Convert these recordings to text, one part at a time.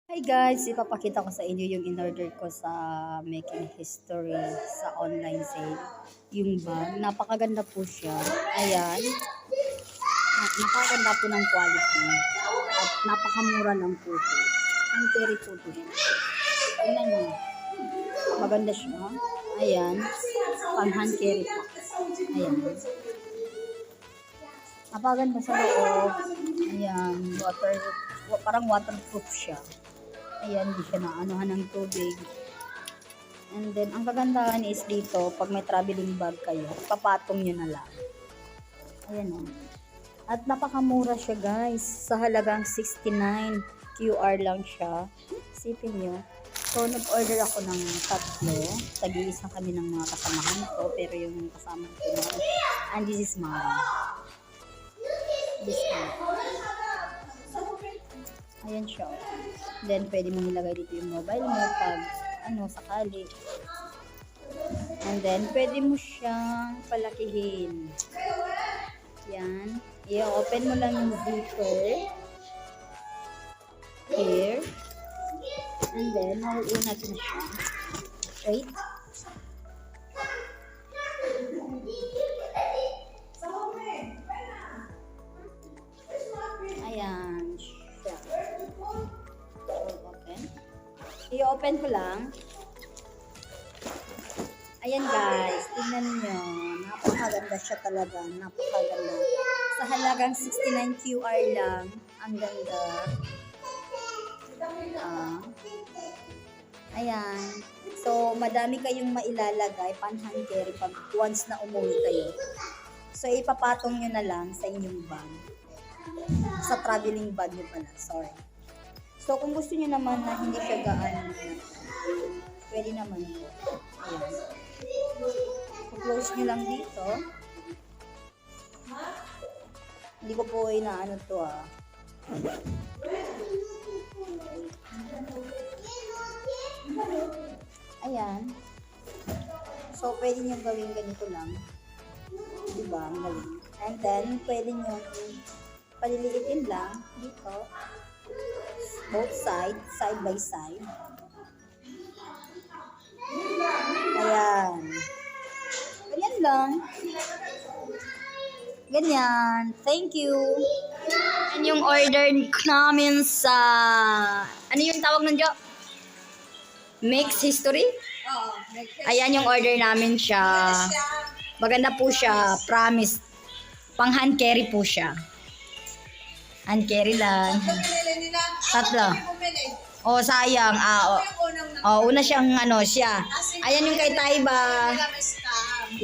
Hi guys, ipapakita ko sa inyo yung in-order ko sa Making History sa online sale. Yung bag, napakaganda po siya. Ayan, napakaganda po ng quality. At napakamura lang po ito. Ang peri po ito siya. Tingnan nyo, maganda siya. Ayan, pang hand carry po. Ayan. Napakaganda sa loob. Ayan, parang waterproof siya. Ayan, hindi siya naanuhan ng tubig. And then, ang kagandahan is dito, pag may traveling bag kayo, papatong nyo na lang. Ayan o. At napakamura siya guys. Sa halagang 69 QR lang siya. Isipin nyo. So, nag-order ako ng tatlo. Tag-iisa kami ng mga kasamahan ko. Pero yung kasama ko na, and this is mine. This one. Ayan siya. Then, pwede mo nilagay dito yung mobile mo pag, sakali. And then, pwede mo siyang palakihin. Yan. I-open mo lang yung zipper. Here. And then, mahuun natin siya. Wait. Ayan. I-open ko lang. Ayan guys, tingnan nyo. Napakaganda siya talaga. Napakaganda. Sa halagang 69 QR lang. Ang ganda. Ayan. So, madami kayong mailalagay pan-hand carry pag once na umuwi kayo. So, ipapatong nyo na lang sa inyong bag. Sa traveling bag nyo pala. Sorry. So, kung gusto niyo naman na hindi siya gaan, pwede naman po. Ayan. Close nyo lang dito. Hindi ko po inaano to Ayan. So, pwede nyo gawin ganito lang. Diba? Ang galing. And then, pwede nyo paliliitin lang dito. Both sides, side by side. Ayan. Ganyan lang. Ganyan. Thank you. Yan yung order namin sa... Ano yung tawag nun, Jo? Mix History? Ayan yung order namin siya. Maganda po siya. Promise. Pang hand carry po siya. Hand carry lang. Tatlo. Oh, sayang. Una siyang siya. Ayan yung kay Taiba.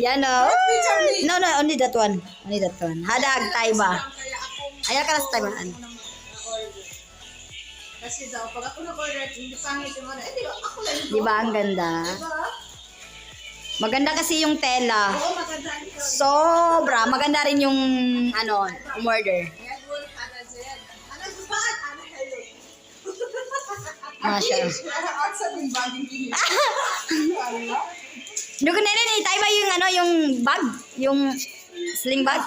Yan No, only that one. Only that one. Hadag Taiba. Ayan ka na sa Taiba. Kasi daw, pag ako nag-order, hindi pangit yung di ba? Ako lang ito. Di ba ang ganda? Maganda kasi yung tela. Oo, maganda ito. Sobra. Maganda rin yung umorder. Masya. Dugo na rin tayo ba yung yung bag? Yung sling bag?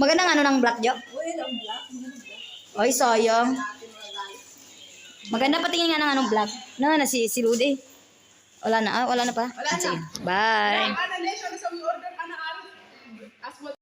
Magandang ng black jo? Oy, sayang. Maganda patingin nga ng black. Na si Rudy. Wala na pa. Sige. Bye.